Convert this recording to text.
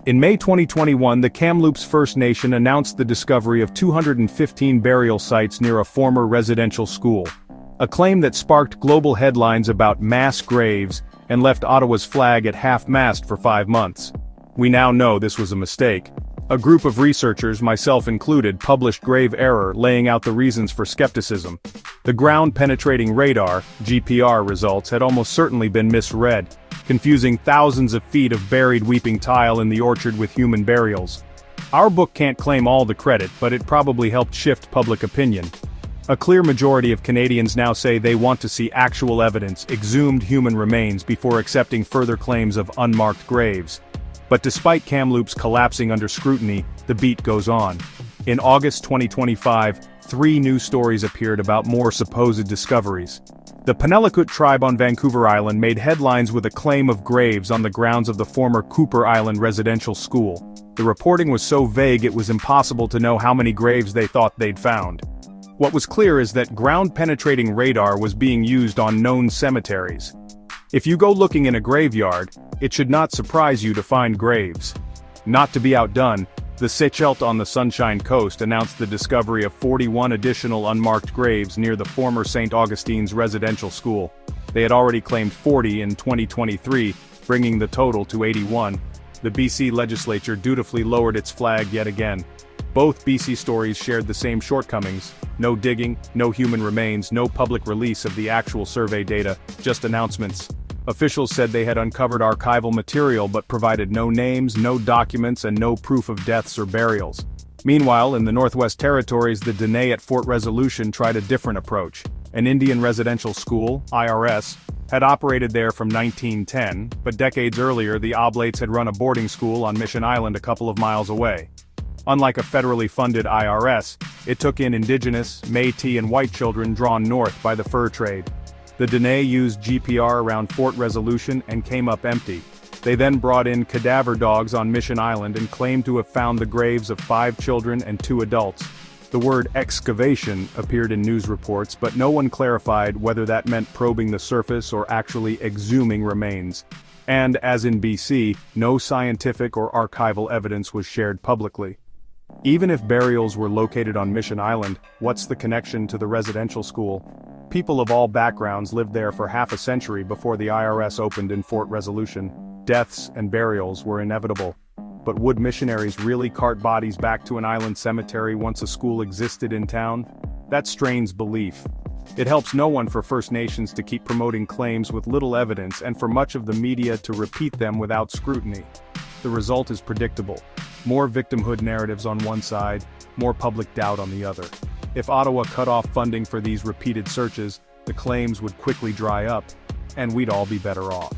In May 2021, the Kamloops First Nation announced the discovery of 215 burial sites near a former residential school. A claim that sparked global headlines about mass graves and left Ottawa's flag at half-mast for 5 months. We now know this was a mistake. A group of researchers, myself included, published grave error, laying out the reasons for skepticism. The ground-penetrating radar, GPR, results had almost certainly been misread, confusing thousands of feet of buried weeping tile in the orchard with human burials. Our book can't claim all the credit, but it probably helped shift public opinion. A clear majority of Canadians now say they want to see actual evidence, exhumed human remains before accepting further claims of unmarked graves. But despite Kamloops collapsing under scrutiny, the beat goes on. In August 2025, 3 new stories appeared about more supposed discoveries. The Penelakut tribe on Vancouver Island made headlines with a claim of graves on the grounds of the former Kuper Island residential school. The reporting was so vague it was impossible to know how many graves they thought they'd found. What was clear is that ground-penetrating radar was being used on known cemeteries. If you go looking in a graveyard, it should not surprise you to find graves. Not to be outdone, the Sechelt on the Sunshine Coast announced the discovery of 41 additional unmarked graves near the former St. Augustine's residential school. They had already claimed 40 in 2023, bringing the total to 81. The BC legislature dutifully lowered its flag yet again. Both BC stories shared the same shortcomings: no digging, no human remains, no public release of the actual survey data, just announcements. Officials said they had uncovered archival material but provided no names, no documents, and no proof of deaths or burials. Meanwhile, in the Northwest Territories, the Dene at Fort Resolution tried a different approach. An Indian residential school, IRS, had operated there from 1910, but decades earlier the Oblates had run a boarding school on Mission Island a couple of miles away. Unlike a federally funded IRS, it took in Indigenous, Métis and white children drawn north by the fur trade. The Dene used GPR around Fort Resolution and came up empty. They then brought in cadaver dogs on Mission Island and claimed to have found the graves of 5 children and 2 adults. The word excavation appeared in news reports, but no one clarified whether that meant probing the surface or actually exhuming remains. And, as in BC, no scientific or archival evidence was shared publicly. Even if burials were located on Mission Island, what's the connection to the residential school? People of all backgrounds lived there for half a century before the IRS opened in Fort Resolution. Deaths and burials were inevitable. But would missionaries really cart bodies back to an island cemetery once a school existed in town? That strains belief. It helps no one for First Nations to keep promoting claims with little evidence and for much of the media to repeat them without scrutiny. The result is predictable. More victimhood narratives on one side, more public doubt on the other. If Ottawa cut off funding for these repeated searches, the claims would quickly dry up, and we'd all be better off.